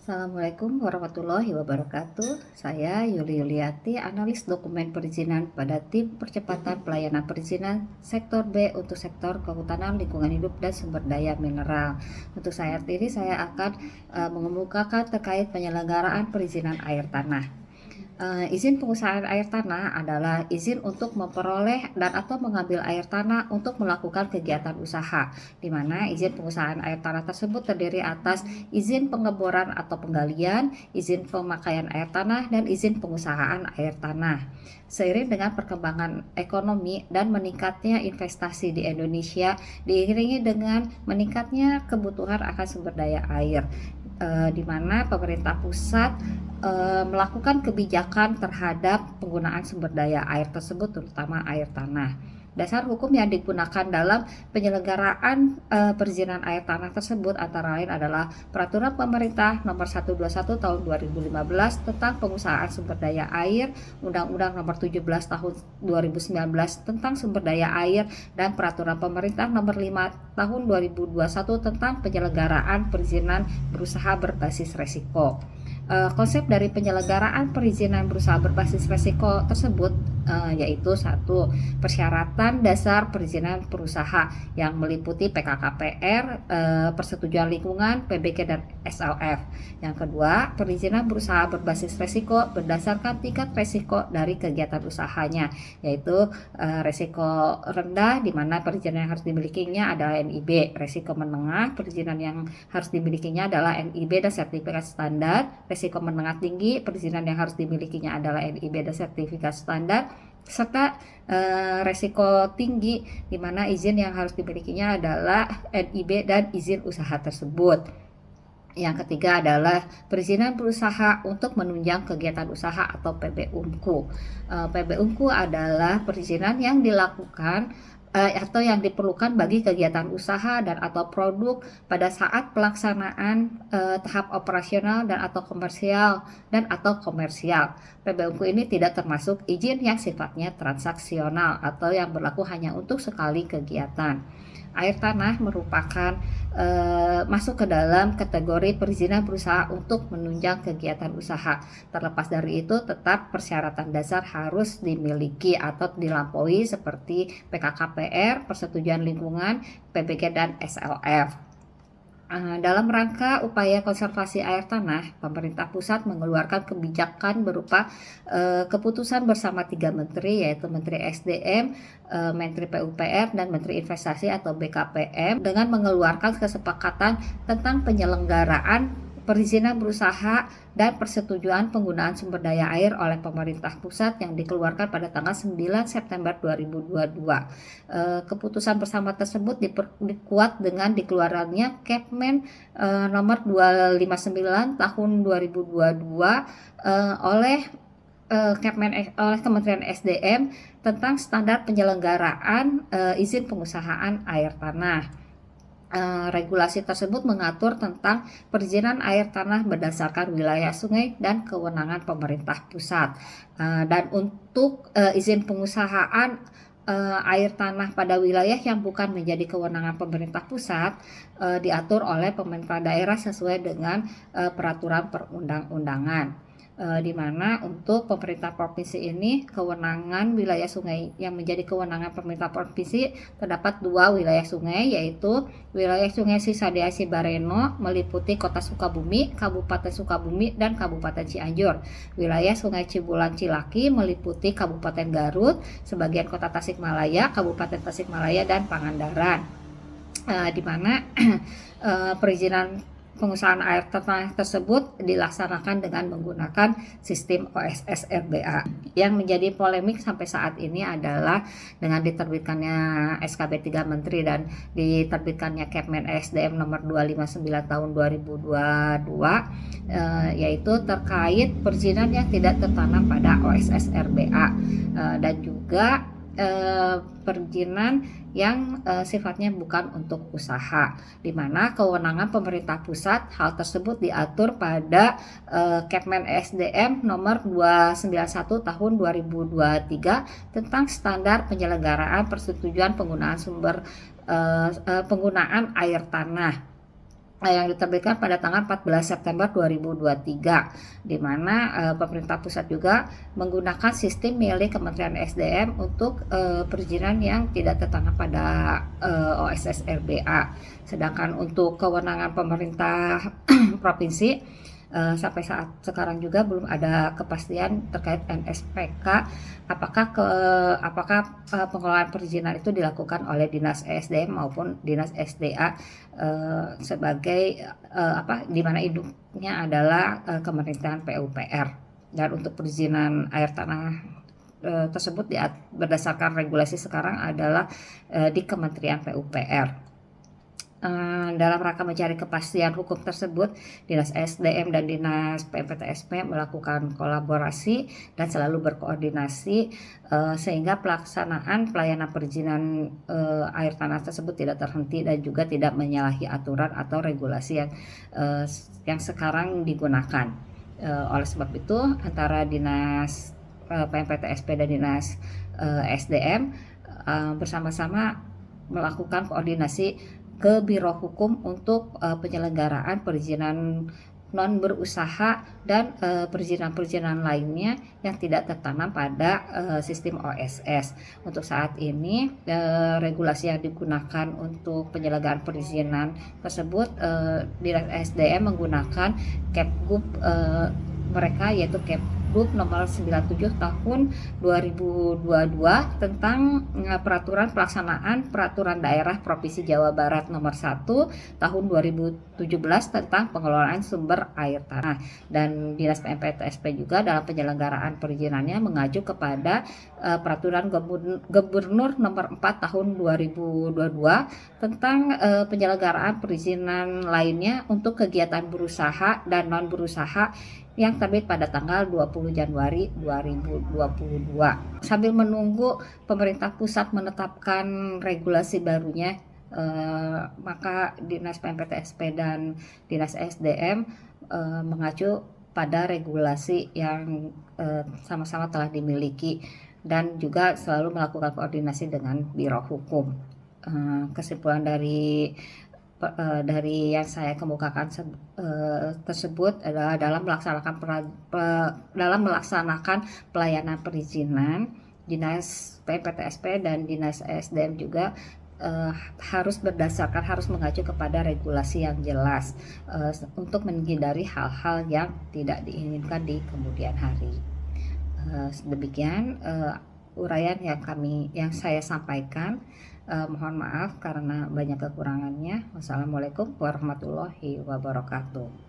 Assalamualaikum warahmatullahi wabarakatuh. Saya Yuli Yuliati, analis dokumen perizinan pada tim percepatan pelayanan perizinan sektor B untuk sektor kehutanan, lingkungan hidup, dan sumber daya mineral. Untuk saat ini saya akan mengemukakan terkait penyelenggaraan perizinan air tanah. Izin pengusahaan air tanah adalah izin untuk memperoleh dan atau mengambil air tanah untuk melakukan kegiatan usaha, di mana izin pengusahaan air tanah tersebut terdiri atas izin pengeboran atau penggalian, izin pemakaian air tanah, dan izin pengusahaan air tanah. Seiring dengan perkembangan ekonomi dan meningkatnya investasi di Indonesia, diiringi dengan meningkatnya kebutuhan akan sumber daya air, di mana pemerintah pusat melakukan kebijakan terhadap penggunaan sumber daya air tersebut, terutama air tanah. Dasar hukum yang digunakan dalam penyelenggaraan perizinan air tanah tersebut antara lain adalah Peraturan Pemerintah Nomor 121 Tahun 2015 tentang pengusahaan sumber daya air, Undang-Undang Nomor 17 Tahun 2019 tentang sumber daya air, dan Peraturan Pemerintah Nomor 5 Tahun 2021 tentang penyelenggaraan perizinan berusaha berbasis resiko. Konsep dari penyelenggaraan perizinan berusaha berbasis resiko tersebut yaitu satu, persyaratan dasar perizinan berusaha yang meliputi PKKPR, persetujuan lingkungan, PBK, dan SLF. Yang kedua, perizinan berusaha berbasis resiko berdasarkan tingkat resiko dari kegiatan usahanya, yaitu resiko rendah di mana perizinan yang harus dimilikinya adalah NIB, resiko menengah perizinan yang harus dimilikinya adalah NIB dan sertifikat standar, resiko menengah tinggi perizinan yang harus dimilikinya adalah NIB dan sertifikat standar, serta resiko tinggi di mana izin yang harus dimilikinya adalah NIB dan izin usaha tersebut. Yang ketiga adalah perizinan berusaha untuk menunjang kegiatan usaha atau PBUMKU. PBUMKU adalah perizinan yang dilakukan atau yang diperlukan bagi kegiatan usaha dan atau produk pada saat pelaksanaan tahap operasional dan atau komersial PBUMKU ini tidak termasuk izin yang sifatnya transaksional atau yang berlaku hanya untuk sekali kegiatan. Air tanah merupakan masuk ke dalam kategori perizinan berusaha untuk menunjang kegiatan usaha. Terlepas dari itu, tetap persyaratan dasar harus dimiliki atau dilampaui seperti PKKPR, persetujuan lingkungan, PBK, dan SLF. Dalam rangka upaya konservasi air tanah, pemerintah pusat mengeluarkan kebijakan berupa keputusan bersama 3 menteri, yaitu Menteri SDM, Menteri PUPR, dan Menteri Investasi atau BKPM, dengan mengeluarkan kesepakatan tentang penyelenggaraan perizinan berusaha dan persetujuan penggunaan sumber daya air oleh pemerintah pusat yang dikeluarkan pada tanggal 9 September 2022. Keputusan bersama tersebut dikuat dengan dikeluarannya Kepmen nomor 259 tahun 2022 oleh Kementerian SDM tentang standar penyelenggaraan izin pengusahaan air tanah. Regulasi tersebut mengatur tentang perizinan air tanah berdasarkan wilayah sungai dan kewenangan pemerintah pusat. Dan untuk izin pengusahaan air tanah pada wilayah yang bukan menjadi kewenangan pemerintah pusat diatur oleh pemerintah daerah sesuai dengan peraturan perundang-undangan. Di mana untuk pemerintah provinsi ini kewenangan wilayah sungai yang menjadi kewenangan pemerintah provinsi terdapat 2 wilayah sungai, yaitu wilayah Sungai Cisadea Bareno meliputi Kota Sukabumi, Kabupaten Sukabumi, dan Kabupaten Cianjur. Wilayah Sungai Cibulan Cilaki meliputi Kabupaten Garut, sebagian Kota Tasikmalaya, Kabupaten Tasikmalaya, dan Pangandaran. Di mana perizinan pengusahaan air tanah tersebut dilaksanakan dengan menggunakan sistem OSS RBA. Yang menjadi polemik sampai saat ini adalah dengan diterbitkannya SKB 3 Menteri dan diterbitkannya Kepmen SDM nomor 259 tahun 2022, yaitu terkait perizinan yang tidak tertanam pada OSS RBA dan juga perizinan yang sifatnya bukan untuk usaha, di mana kewenangan pemerintah pusat hal tersebut diatur pada Kepmen SDM nomor 291 tahun 2023 tentang standar penyelenggaraan persetujuan penggunaan penggunaan air tanah. yang diterbitkan pada tanggal 14 September 2023, di mana pemerintah pusat juga menggunakan sistem milik Kementerian SDM untuk perizinan yang tidak tertanam pada OSS RBA. Sedangkan untuk kewenangan pemerintah provinsi sampai saat sekarang juga belum ada kepastian terkait NSPK, apakah pengelolaan perizinan itu dilakukan oleh Dinas ESDM maupun Dinas SDA sebagai di mana induknya adalah Kementerian PUPR. Dan untuk perizinan air tanah tersebut berdasarkan regulasi sekarang adalah di Kementerian PUPR. Dalam rangka mencari kepastian hukum tersebut, Dinas SDM dan Dinas PMPTSP melakukan kolaborasi dan selalu berkoordinasi sehingga pelaksanaan pelayanan perizinan air tanah tersebut tidak terhenti dan juga tidak menyalahi aturan atau regulasi yang sekarang digunakan. Oleh sebab itu, antara Dinas PMPTSP dan Dinas SDM bersama-sama melakukan koordinasi ke Biro Hukum untuk penyelenggaraan perizinan non berusaha dan perizinan-perizinan lainnya yang tidak tertanam pada sistem OSS. Untuk saat ini regulasi yang digunakan untuk penyelenggaraan perizinan tersebut Dinas SDM menggunakan Kepgub mereka, yaitu Kepgub nomor 97 tahun 2022 tentang peraturan pelaksanaan peraturan daerah Provinsi Jawa Barat nomor 1 tahun 2017 tentang pengelolaan sumber air tanah. Dan Dinas PMPTSP juga dalam penyelenggaraan perizinannya mengacu kepada peraturan Gubernur nomor 4 tahun 2022 tentang penyelenggaraan perizinan lainnya untuk kegiatan berusaha dan non berusaha yang terbit pada tanggal 20 Januari 2022. Sambil menunggu pemerintah pusat menetapkan regulasi barunya, maka Dinas PMPTSP dan Dinas SDM mengacu pada regulasi yang sama-sama telah dimiliki dan juga selalu melakukan koordinasi dengan Biro Hukum. Kesimpulan dari yang saya kemukakan tersebut adalah dalam melaksanakan pelayanan perizinan, Dinas PMPTSP dan Dinas SDM juga harus mengacu kepada regulasi yang jelas untuk menghindari hal-hal yang tidak diinginkan di kemudian hari. Demikian uraian yang saya sampaikan. Mohon maaf karena banyak kekurangannya. Wassalamualaikum warahmatullahi wabarakatuh.